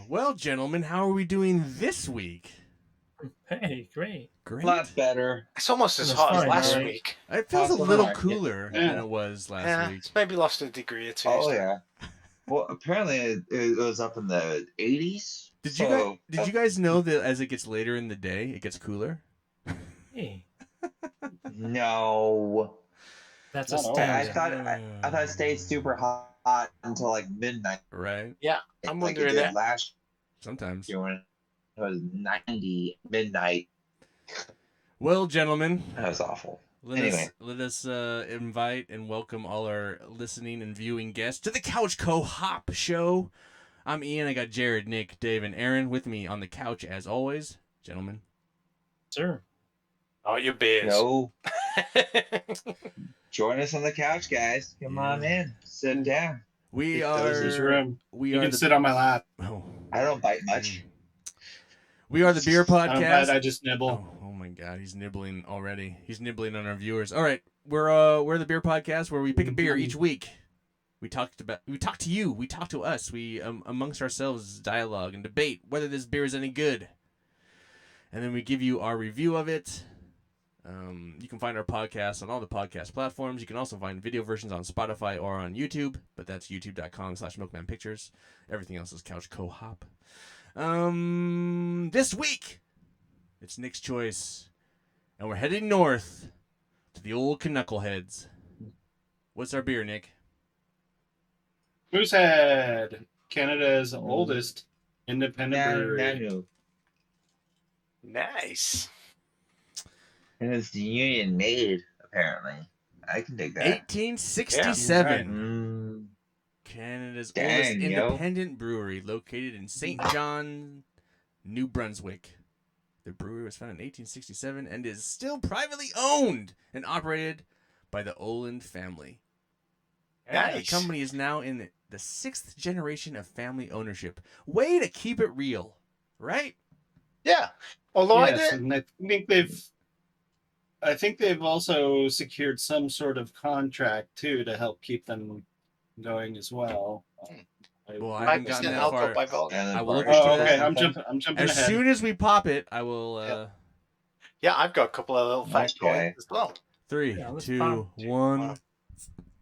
Well, gentlemen, how are we doing this week? Hey, great. Great. A lot better. It's almost as That's hot as fine, last right? week. It feels a Possible little market. cooler Yeah. than it was last Yeah, week. it's maybe lost a degree or two. Oh yeah. Well, apparently it was up in the 80s. Did you guys know that as it gets later in the day, it gets cooler? Hey, No. that's Not a all. I standard. thought it stayed super hot until like midnight. Right. Yeah, I'm like it wondering did that. last Sometimes. year when it was 90 midnight. Well, gentlemen, That was awful. let Anyway. us invite and welcome all our listening and viewing guests to the Couch Co-Hop Show. I'm Ian. I got Jared, Nick, Dave, and Aaron with me on the couch as always. Gentlemen. Sure. Oh, your beers. No. Join us on the couch, guys. Come on in. Sit down. We There's are room. we You are can the sit on my lap. oh. I don't bite much. We are the beer I don't bite, podcast. I just nibble. Oh my god, he's nibbling already. He's nibbling on our viewers. All right, we're the beer podcast where we pick a beer each week. We talk to you, we talk to us. We amongst ourselves dialogue and debate whether this beer is any good. And then we give you our review of it. You can find our podcast on all the podcast platforms. You can also find video versions on Spotify or on YouTube, but that's youtube.com/milkmanpictures. Everything else is Couch Co-Hop. This week, it's Nick's choice, and we're heading north to the old Knuckleheads. What's our beer, Nick? Moosehead, Canada's oldest independent brewery. Nanu. Nice. And it's the Union made, apparently. I can dig that. 1867. Canada's Dang, oldest yo. independent brewery, located in St. John, New Brunswick. The brewery was founded in 1867 and is still privately owned and operated by the Oland family. Nice. The company is now in the 6th generation of family ownership. Way to keep it real, right? Yeah. Although Yes, and I think they've also secured some sort of contract too to help keep them going as well. Well, I haven't 5% gotten that alcohol far. by volume. And then I will look bars. into Oh, that. okay. I'm jumping As ahead. soon as we pop it, I will. Yeah, I've got a couple of little facts for Okay. you as well. 3, Yeah, let's 2, pop. 1.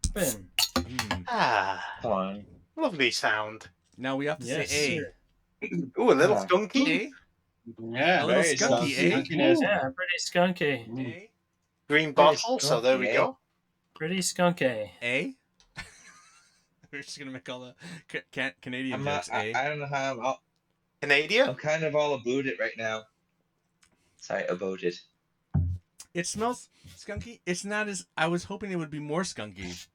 Spin. Ah, Fine. lovely sound. Now we have to Yes, say sir. Ooh, a little Yeah. skunky. A. Yeah, A little very skunky, eh? skunkiness. Yeah, pretty skunky. A. Green bottle, so there we skunky, go. Pretty skunky. A. We're just gonna make all the Canadian I'm jokes. not, I don't know how I'm Canadian? kind of all about it right now. Sorry, about it. It smells skunky. It's not as I was hoping it would be more skunky.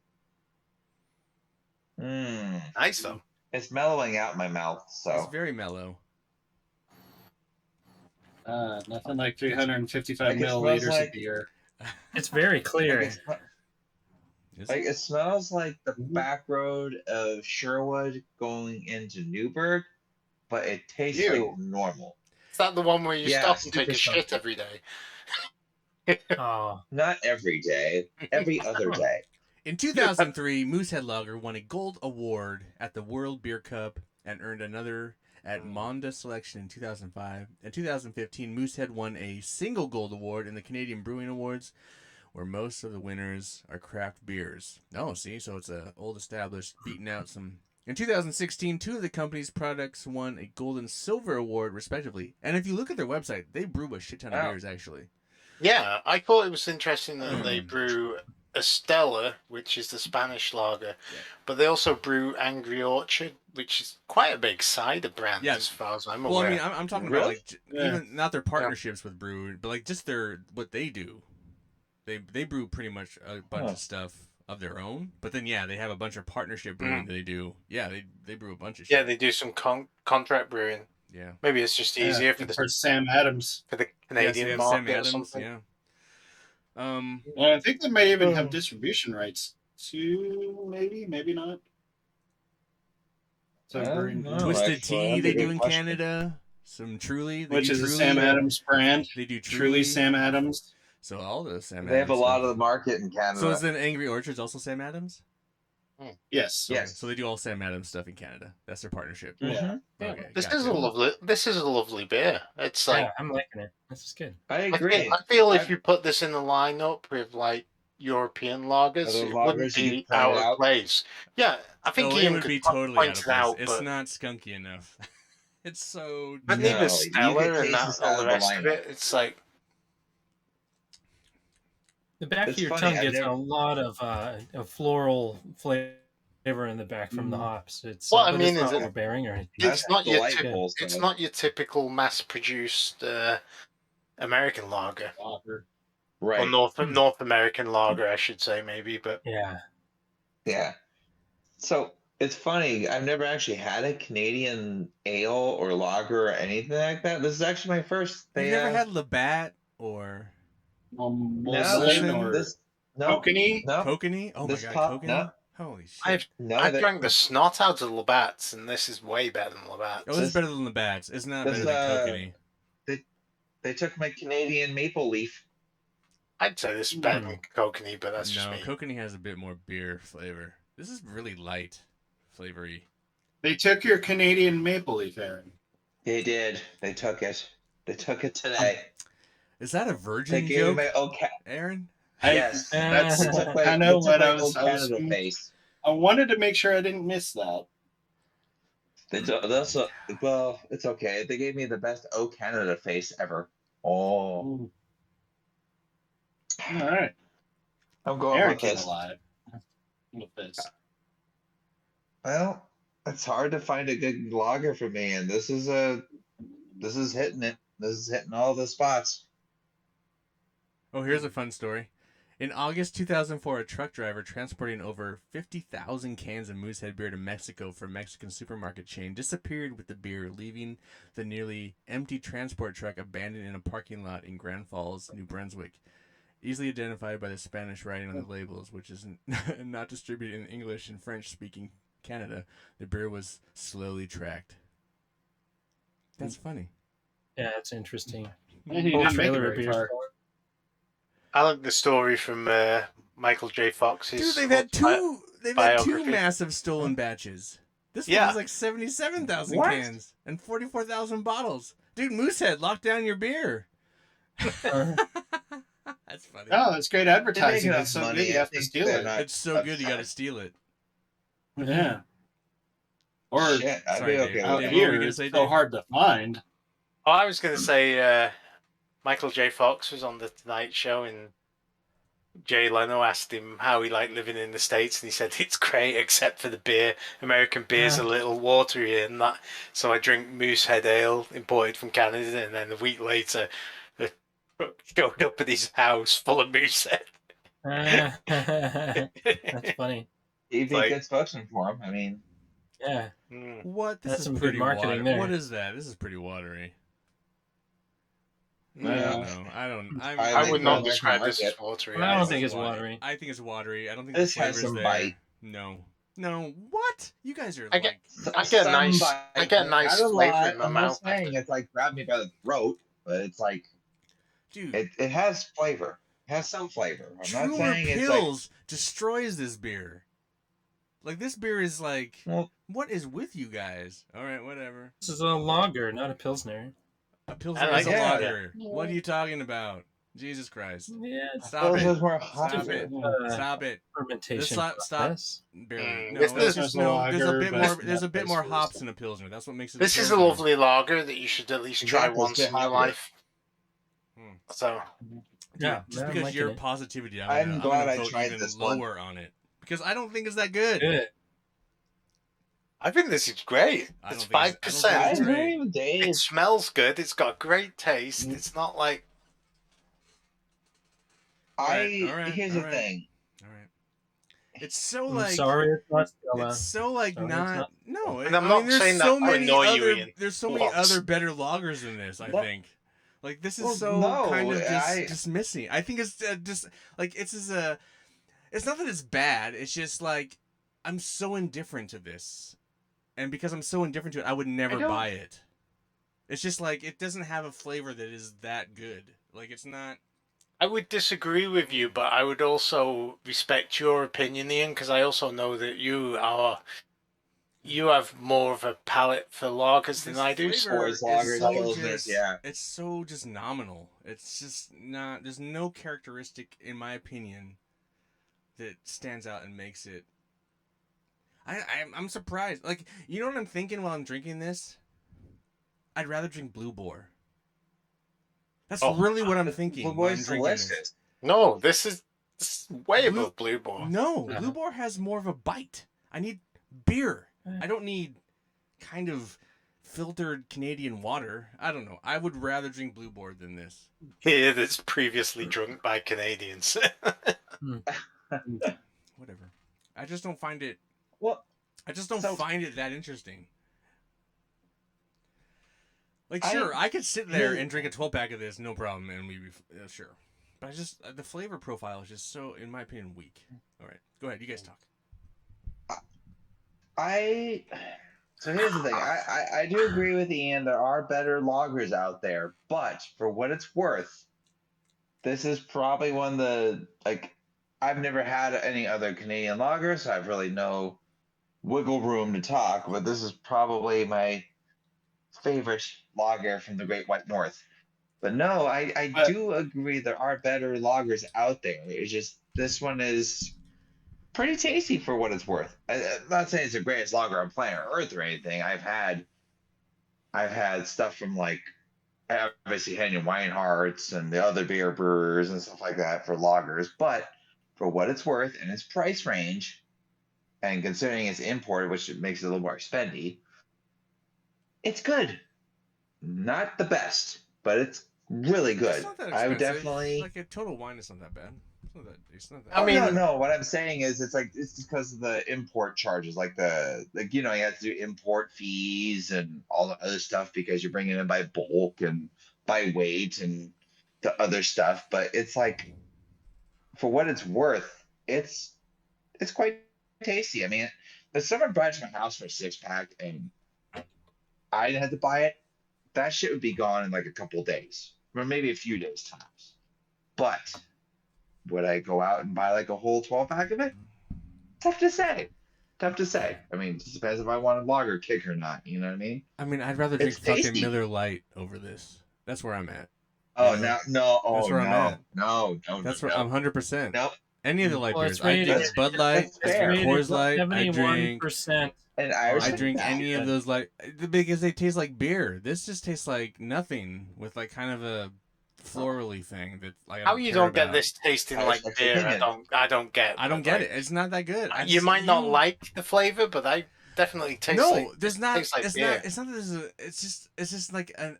Nice, though. It's mellowing out in my mouth, It's so. very mellow. Nothing like 355 Like it smells milliliters like- of beer. It's very clear. Like, Is like it? it smells like the back road of Sherwood going into Newburgh, but it tastes Ew. like normal. Is that the one where you Yeah, stop and take a super shit skunky. every day? Oh, Not every day, every other day. In 2003, Moosehead Lager won a gold award at the World Beer Cup and earned another at Monda Selection in 2005. In 2015, Moosehead won a single gold award in the Canadian Brewing Awards, where most of the winners are craft beers. Oh, see, so it's a old established, beating out some. In 2016, 2 of the company's products won a gold and silver award, respectively. And if you look at their website, they brew a shit ton of Wow. beers, actually. Yeah, I thought it was interesting that they brew Estella, which is the Spanish lager, but they also brew Angry Orchard, which is quite a big cider brand, Yeah. as far as I'm Well, aware. I mean, I'm talking Really? about like Yeah. even not their partnerships with brew, but like just their what they do. They brew pretty much a bunch of stuff of their own, but then yeah, they have a bunch of partnership brewing that they do. Yeah, they brew a bunch of shit. Yeah, they do some contract brewing. Yeah. Maybe it's just easier for for Sam Adams. the Yeah, so Canadian they have market Sam or Adams. something. Yeah. Well, I think they may even have distribution rights to maybe not. So brewing, Oh, Twisted actually, Tea that's a they do good in question. Canada. Some Truly, they which do is a Truly. Sam Adams brand. They do Truly Sam Adams. So all the Sam Adams. They have a lot stuff. of the market in Canada. So is then Angry Orchard's also Sam Adams? Yes. Okay, Yes. so they do all Sam Adams stuff in Canada. That's their partnership. Mhm. Okay, This gotcha. is a lovely. This is a lovely beer. It's like Yeah, I'm liking it. This is good. I I agree. feel if I've- you put this in the lineup with like European lagers, Other it wouldn't lagers you be pointed out of out. place. Yeah, I think No, it Ian would could be totally point out of it place. out, It's but not skunky enough. It's so. but neither No, you could Stella and taste this all out the of the rest of lineup. it. It's like The back It's of your funny, tongue I've gets never- a lot of floral flavor in the back from the hops. It's What I but mean it's is not that overbearing or anything. That's it's not your delightful. it's So. not your typical mass-produced American lager or Right. North American lager, I should say maybe. But Yeah. Yeah. So it's funny. I've never actually had a Canadian ale or lager or anything like that. This is actually my first. You've They never had Labatt or no Molson? this no Kokanee? no Kokanee? Oh my this god, pop no Kokanee! Holy shit! no that drank the snot out of Labatt's, and this is way better than Labatt's. Oh, this is this- better than Labatt's. It's not this better than Kokanee. they took my Canadian maple leaf. I'd say this is better than Kokanee, but that's just No, me. Kokanee has a bit more beer flavor. This is really light, flavory. They took your Canadian maple leaf, Aaron. They did. They took it. They took it today. Is that a They virgin gave joke, me my old Aaron? yes. That's They took my, kind they of took what my I was. old Canada face. I wanted to make sure I didn't miss that. That's well, it's okay. They gave me the best O Canada face ever. Oh, Ooh. All right, I'm going Aaron with came this. alive with this. Well, it's hard to find a good lager for me, and this is hitting it. This is hitting all the spots. Oh, here's a fun story. In August 2004, a truck driver transporting over 50,000 cans of Moosehead beer to Mexico for a Mexican supermarket chain disappeared with the beer, leaving the nearly empty transport truck abandoned in a parking lot in Grand Falls, New Brunswick. Easily identified by the Spanish writing on the labels, which is not distributed in English and French-speaking Canada, the beer was slowly tracked. That's funny. Yeah, it's interesting. He didn't Whole make it trailer very of beers. far. I like the story from Michael J. Fox's. Dude, they've had two biography. massive stolen batches. This Yeah. one was like 77,000 What? cans and 44,000 bottles. Dude, Moosehead, lock down your beer. That's funny. Oh, it's great advertising. enough It's so money, good you I have to think steal they're it. not It's so good you got to upset. steal it. Yeah. Or Shit, I'd Sorry, be Dave. okay out with Dave, that. what were here, you gonna it's say, so Dave? hard to find. Oh, I was going to say Michael J. Fox was on the Tonight Show, and Jay Leno asked him how he liked living in the States, and he said it's great except for the beer. American beer's a little watery, and that. So I drink Moosehead Ale imported from Canada, and then a week later, a truck showed up at his house full of Moosehead. That's funny. He'd be Like- a good spokesman for him. I mean, Yeah. Mm. What? This That's is some good pretty marketing watery. there. What is that? This is pretty watery. I Yeah. don't know. I don't. I think would the not American describe this as market- watery. I don't This think is it's watery. I think it's watery. I don't think This the has flavor's some there. bite. No. No. What? You guys are I get- like. I get a nice- bite. I get a nice Not a flavor lot. in my I'm not mouth saying after. it's like grab me by the throat, but it's like Dude, it has flavor. It has some flavor. I'm not Truer saying it's like Pills destroys this beer. Like this beer is like, well, what is with you guys? All right, whatever. This is a lager, not a pilsner. A pilsner I like is a it. lager. What are you talking about? Jesus Christ! Yeah, it's Stop those it! is more hot. Stop it! Uh, Stop it! fermentation Stop- process. Barely. Mm, No, this it's is- just a no. There's a lager, bit but more. it's There's a not bit more based hops in a pilsner. That's what makes it. This is a pilsner. lovely lager that you should at least try Exactly, it's once a bit in your hoppier. life. Hmm. So Dude, Yeah, just I'm because liking your it. positivity, I'm I'm glad gonna I vote tried even this one. lower on it because I don't think it's that good. Good. I think this is great. I don't It's think it's- I don't 5%. I think it's great. agree with Dave. It smells good. It's got great taste. Mm. It's not like Here's the alright. thing. All right. It's so I'm like. sorry it's not Stella. It's so like Sorry, it's not. not- No, And I'm I not mean, there's saying so that to many annoy you, other. Ian. There's so many Once. other better loggers than this. I What? think. Like this is Well, so no, kind of I- dismissing. I think it's just like it's just a. It's not that it's bad. It's just like I'm so indifferent to this, and because I'm so indifferent to it, I would never don't- buy it. It's just like it doesn't have a flavor that is that good. Like it's not. I would disagree with you, but I would also respect your opinion, Ian, because I also know that you have more of a palate for lagers than This I do. flavor Or is lagers, so pilsners, just, yeah. it's so just nominal. It's just not, there's no characteristic, in my opinion, that stands out and makes it. I'm surprised. Like, you know what I'm thinking while I'm drinking this? I'd rather drink Blue Boar. That's Oh, really what I'm Blue thinking while I'm Boy's drinking this. delicious. No, this is way Blue- above Blue Boar. No, Uh-huh. Blue Boar has more of a bite. I need beer. Eh. I don't need kind of filtered Canadian water. I don't know. I would rather drink Blue Boar than this. Beer that's previously drunk by Canadians. Whatever. I just don't find it. Well, I just don't So- find it that interesting. Like, I- sure, I could sit there Yeah. and drink a 12-pack of this, no problem, and we'd be sure. But I just the flavor profile is just so, in my opinion, weak. All right, go ahead. You guys talk. So here's the thing. I do agree with Ian. There are better lagers out there, but for what it's worth, this is probably one of the I've never had any other Canadian lager, so I've really no wiggle room to talk. But this is probably my favorite lager from the Great White North. But no, I But- do agree there are better lagers out there. It's just this one is pretty tasty for what it's worth. I'm not saying it's the greatest lager on planet Earth or anything. I've had stuff from like obviously Henry Weinhardt's and the other beer brewers and stuff like that for lagers, but for what it's worth and its price range, and considering it's imported, which makes it a little more expendy, it's good. Not the best, but it's really good. It's not that I would expensive. definitely. Like, a Total Wine is not that bad. It's not that. It's not that. I Oh, mean- no. What I'm saying is, it's because of the import charges, like you have to do import fees and all the other stuff because you're bringing it in by bulk and by weight and the other stuff. But it's like, for what it's worth, it's quite tasty. I mean, if someone brought it to my house for a 6-pack and I had to buy it, that shit would be gone in like a couple of days, or maybe a few days tops. But would I go out and buy like a whole 12-pack of it? Tough to say. I mean, it just depends if I want a lager kick or not. You know what I mean? I mean, I'd rather drink It's fucking tasty. Miller Lite over this. That's where I'm at. Oh, Yeah. no. Oh, That's where I'm at. no. That's no, where I'm 100%. no. Any of the light Well, beers. it's I drink rated- Bud Light. that's I fair. drink Coors Light. I drink. 71%. And I respect drink that, any of but- those like because they taste like beer. This just tastes like nothing with like kind of a florally thing that like I How don't you care don't get about. this tasting I like respect your beer? opinion. I don't get. I don't get it. It's not that good. I You just- might not like the flavor, but I definitely taste. No, like, there's it not. tastes like It's beer. not. It's not. That there's a. It's just like an.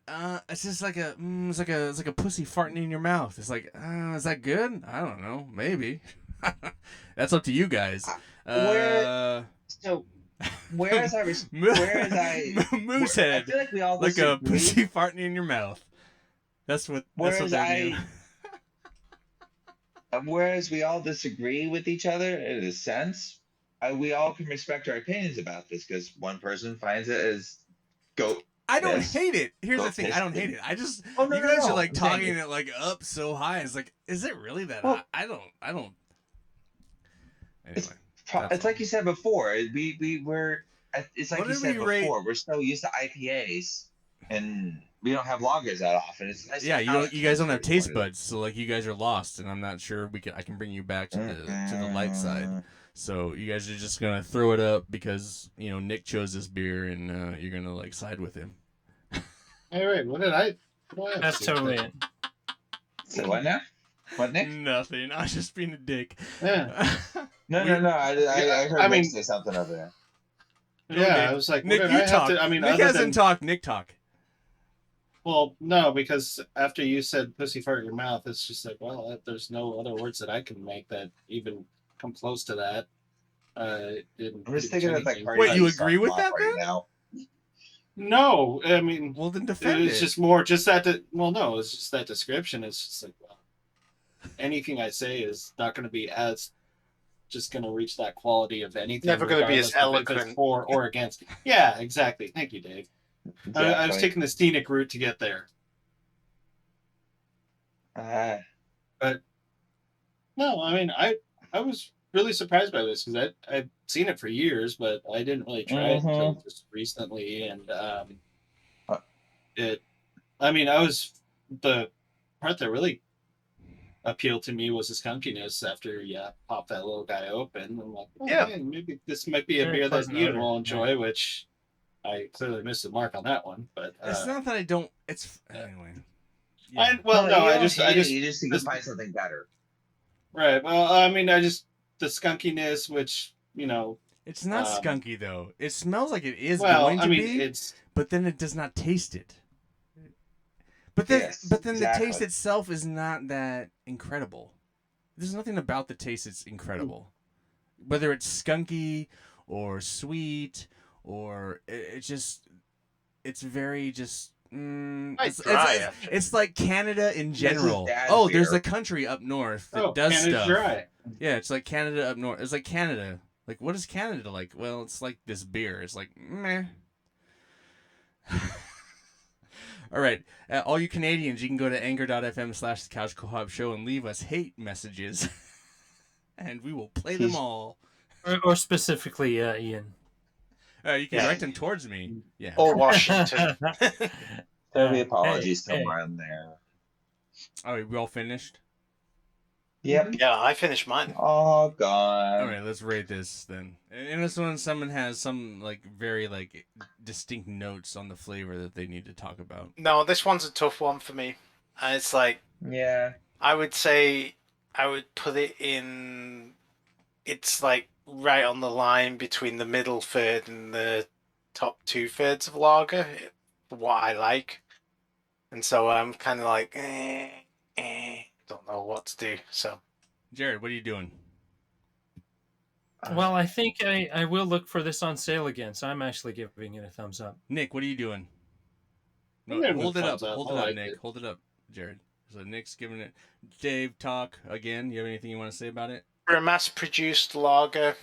It's just like a. It's like a pussy farting in your mouth. It's like. Is that good? I don't know. Maybe. That's up to you guys. So, whereas I Moosehead, feel like we all like a disagree. pussy farting in your mouth. That's what. That's what Whereas they mean. whereas we all disagree with each other in a sense, we all can respect our opinions about this because one person finds it as goat. I don't Yes. hate it. Here's the Don't thing. I taste don't it. hate it. I just. Oh, no, you no, guys no. are like I'm saying talking it- it like up so high. It's like, is it really that Well- high? I don't. Anyway. It's like you said before. We're. It's like What you did said we rate- before. We're so used to IPAs, and we don't have lagers that often. It's nice to Yeah, have you guys don't have it. taste buds, so like you guys are lost, and I'm not sure I can bring you back to the light side. So you guys are just gonna throw it up because Nick chose this beer, and you're gonna like side with him. Hey, wait, what did I have That's to say? totally it. So what now? What, Nick? Nothing. I was just being a dick. Yeah, No. I heard I Nick mean- say something over there. Go, yeah. Nick. I was like, Nick, what did you I have talk. to? I mean, Nick other hasn't than talked. Nick talk. well, no, because after you said "pussy fart in your mouth," it's just like, well, there's no other words that I can make that even come close to that. I'm just thinking of like Wait, you agree with that, right then? now. No, I mean, Well, then defend it's it. just more just that. Well, no, it's just that description. It's just like, well, anything I say is not going to be as just going to reach that quality of anything. Never gonna be as regardless of if it's eloquent. for or against. Yeah, exactly. Thank you, Dave. I was Exactly. taking the scenic route to get there. But no, I mean, I was really surprised by this because I've seen it for years, but I didn't really try it until just recently. And Uh, it, I mean, I was the part that really appealed to me was the skunkiness after you pop that little guy open. I'm like, oh, Yeah. hey, maybe this might be a Very beer that pleasant Ian odor. will enjoy, which I clearly missed the mark on that one. But It's not that I don't. It's anyway. Yeah. I you just hate it. You just think you this, find something better. right. Well, I mean, I just the skunkiness, which It's not um, skunky though. It smells like it is well, going I to mean, be, it's but then it does not taste it. But Yes, then the taste exactly. itself is not that incredible. There's nothing about the taste that's incredible. Whether it's skunky or sweet or it's very just Quite dry, actually. it's like Canada in This is general. Dad's Oh, there's beer. a country up north that does Canada's stuff. dry. Yeah, it's like Canada up north. It's like Canada. Like, what is Canada like? Well, it's like this beer. It's like, meh. All right. All you Canadians, you can go to anchor.fm/the Couch Co-op Show and leave us hate messages. And we will play them He's- all. Or specifically, Ian. You can Yeah. direct them towards me. Yeah. Or Washington. There'll be Hey, apologies hey. somewhere in there. All right, we all finished? Yep. Yeah, I finished mine. All gone. All right, let's rate this then. And this one, someone has some like very like distinct notes on the flavor that they need to talk about. No, this one's a tough one for me. And it's like, Yeah. I would say I would put it in. It's like right on the line between the middle third and the top 2/3 of lager, for what I like. And so I'm kind of like, don't know what to do. So Jared, what are you doing? Well, I think I will look for this on sale again, so I'm actually giving it a thumbs up. Nick, what are you doing? No, I'm giving it hold a it up. thumbs up. Hold I it up, like Nick. it. Hold it up, Jared. So Nick's giving it. Dave, talk again. You have anything you want to say about it? for a mass-produced lager,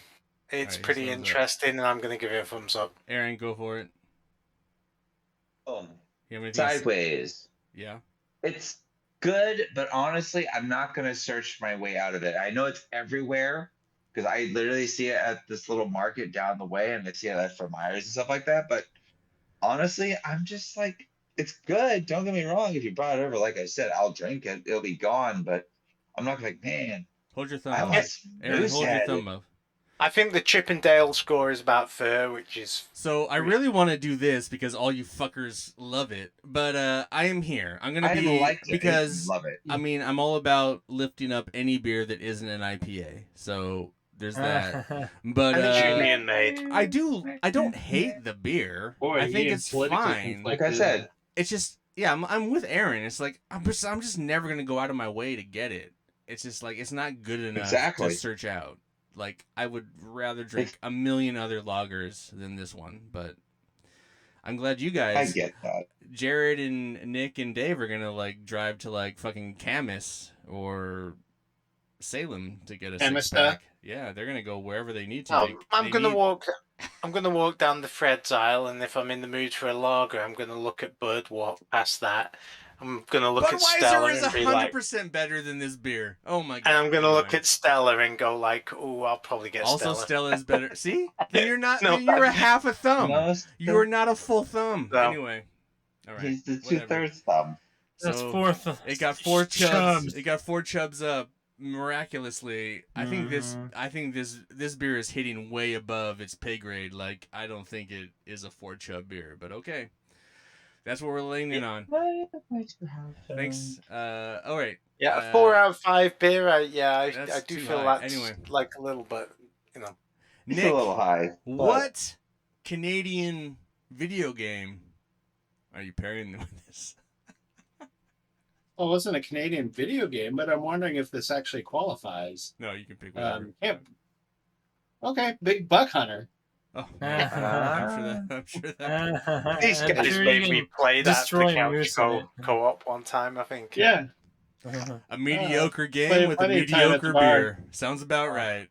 it's Alright, pretty thumbs up. interesting, and I'm going to give it a thumbs up. Aaron, go for it. Boom. You have anything? to say? Sideways. Yeah. It's good, but honestly, I'm not going to search my way out of it. I know it's everywhere because I literally see it at this little market down the way and I see it at for Myers and stuff like that. But honestly, I'm just like, it's good. Don't get me wrong. If you brought it over, like I said, I'll drink it. It'll be gone, but I'm not like, man, Hold your thumb I up. want Aaron, hold your Moosehead. thumb up. I think the Chippendale score is about fair, which is So I really want to do this because all you fuckers love it, but I am here. I'm gonna I be liked it. because I love it. I mean I'm all about lifting up any beer that isn't an IPA. So there's that. But and it's union made. I don't hate the beer. Boy, I think Ian's it's politically fine. conflicted. Like I said, It's just yeah, I'm with Aaron. It's like I'm just never gonna go out of my way to get it. It's just like it's not good enough Exactly. to search out. Like I would rather drink a million other lagers than this one, but I'm glad you I guys, get that. Jared and Nick and Dave, are gonna like drive to like fucking Camas or Salem to get a Camas, 6-pack. Yeah, they're gonna go wherever they need to. I'm gonna walk down the Fred's aisle, and if I'm in the mood for a lager, I'm gonna look at Bud, walk past that. I'm gonna look at Stella Budweiser is and be like, 100% better than this beer. Oh my god! and I'm gonna Anyway. look at Stella and go like, "Oh, I'll probably get Also, Stella." Stella is better. See, then you're not. No, then you're a half a thumb. Most You are not a full thumb. No. Anyway, all right. He's the whatever. 2/3 thumb. That's So, fourth. It got 4 chubs. Chubs. It got 4 chubs up miraculously. I think this beer is hitting way above its pay grade. Like I don't think it is a 4 chub beer, but okay. That's what we're laying in on. Thanks. All right. Yeah, a 4 out of 5 beer. I That's do too feel high. that's Anyway. like a little bit, you know. It's Nick, a little high. but what Canadian video game are you pairing with this? Well, it wasn't a Canadian video game, but I'm wondering if this actually qualifies. No, you can pick whatever. Okay, Big Buck Hunter. Oh, I'm sure that. These I'm guys sure made you me can play that destroy for couch Moose in it. co-op one time, I think. Yeah. A mediocre play game with a plenty of time at the mediocre bar. beer. Sounds about right.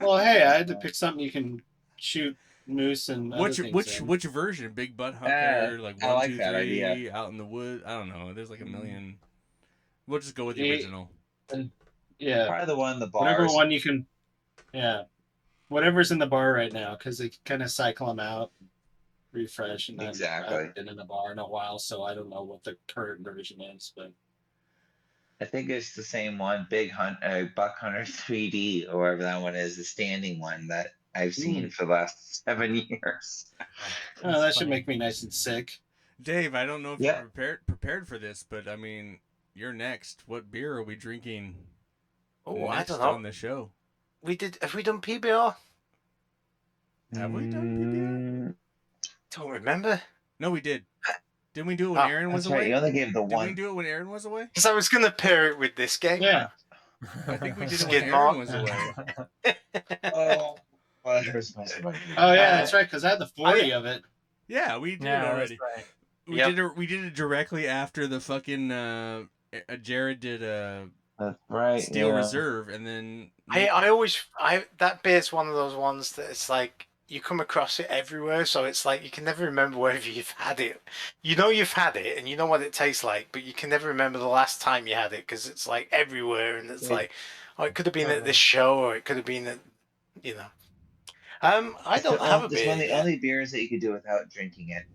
Well, hey, I had to pick something you can shoot moose and other things in. Which version? Big Butt Hunter, like I 1, like 2, that 3, idea. out in the wood. I don't know. There's like a million. We'll just go with the Yeah. original. Yeah, Probably the one in the whatever bars. one you can. Yeah, whatever's in the bar right now, because they kind of cycle them out, refresh, and then I Exactly. haven't been in the bar in a while, so I don't know what the current version is, but I think it's the same one, Buck Hunter 3D, or whatever that one is, the standing one that I've seen for the last 7 years. oh, that should make me nice and sick. Dave, I don't know if Yeah. you're prepared for this, but I mean, you're next. What beer are we drinking Oh, I next don't know. on the show? Have we done PBR? Have we done PBR? Don't remember. No, we did. Didn't we do it when Aaron was That's right. away? You only gave the Did we one. do it when Aaron was away? Because I was going to pair it with this game. Yeah, I think we did it Skid when mark. Aaron was away. Oh, well, there's my somebody. oh yeah, that's right, because I had the 40 of it. Yeah, we did it Yeah, already. that's right. We Yep. did it. We did it directly after the fucking Jared did That's right. Steel yeah. Reserve, and then That beer's one of those ones that it's like you come across it everywhere, so it's like you can never remember whether you've had it. You know you've had it, and you know what it tastes like, but you can never remember the last time you had it because it's like everywhere, and it's like, oh, it could have been at this show, or it could have been at, you know. I don't have a It's beer. one of the yet. only beers that you could do without drinking it.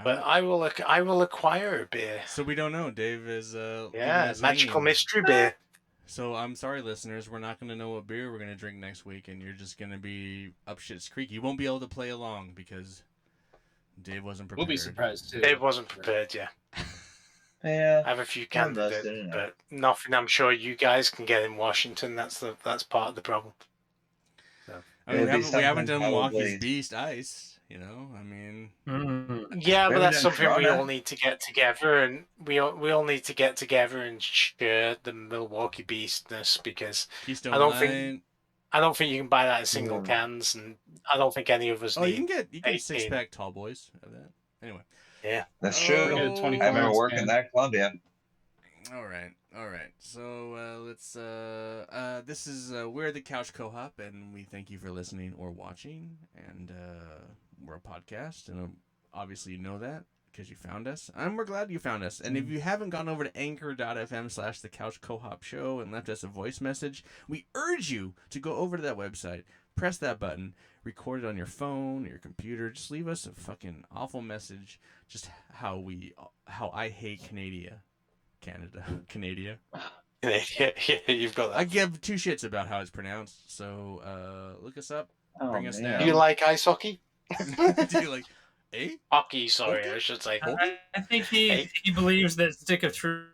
But I will acquire a beer. So we don't know. Dave is leaving Yeah, us magical hanging. mystery beer. So I'm sorry, listeners. We're not going to know what beer we're going to drink next week, and you're just going to be up shit's creek. You won't be able to play along because Dave wasn't prepared. We'll be surprised too. Dave wasn't prepared. Yeah, Yeah. I have a few I'm candidates, busted, yeah. but nothing. I'm sure you guys can get in Washington. That's part of the problem. I mean, we It'd be haven't done something Milwaukee's probably- Beast Ice. You know, I mean, Yeah, but Maybe that's then something we Corona. all need to get together, and we all need to get together and share the Milwaukee Beastness because Keystone I don't Light. think you can buy that in single Mm. cans, and I don't think any of us Oh, you need. can get 18. 6-pack tall boys of that. Anyway. Yeah, That's Oh, true. Get a 24 I remember ounce working can. there at Columbia. All right. So let's. This is we're the Couch Co-op, and we thank you for listening or watching. And we're a podcast, and obviously you know that because you found us. And we're glad you found us. And if you haven't gone over to anchor.fm/the Couch Co-op show and left us a voice message, we urge you to go over to that website, press that button, record it on your phone, your computer. Just leave us a fucking awful message. Just how I hate Canada. yeah, you've got I that. give two shits about how it's pronounced. So look us up. Oh, Bring us man. down. Do you like ice hockey? Do you like, eh? Hockey, sorry, Okay. I should say. I think he believes that Stick of Truth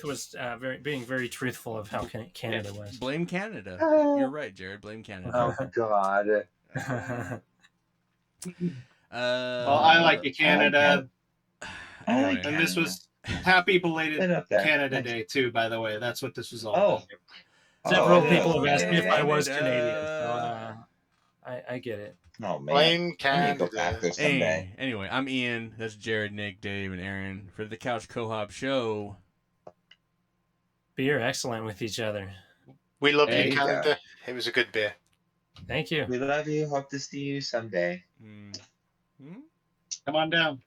was being very truthful of how Canada was. Blame Canada. You're right, Jared. Blame Canada. Oh, God. Well, I like the Canada, I like Anyway. and this Canada. was happy Right belated up there. Canada Day too. By the way, that's what this was all Oh. about. Several Oh, people have asked me if I was Canada. Canadian, so I get it. Oh, man. Blame I need to Canada. go back there someday. Anyway, I'm Ian. That's Jared, Nick, Dave, and Aaron for the Couch Co-op show. Beer excellent with each other. We love There you, you go. Canada. It was a good beer. Thank you. We love you. Hope to see you someday. Hmm? Come on down.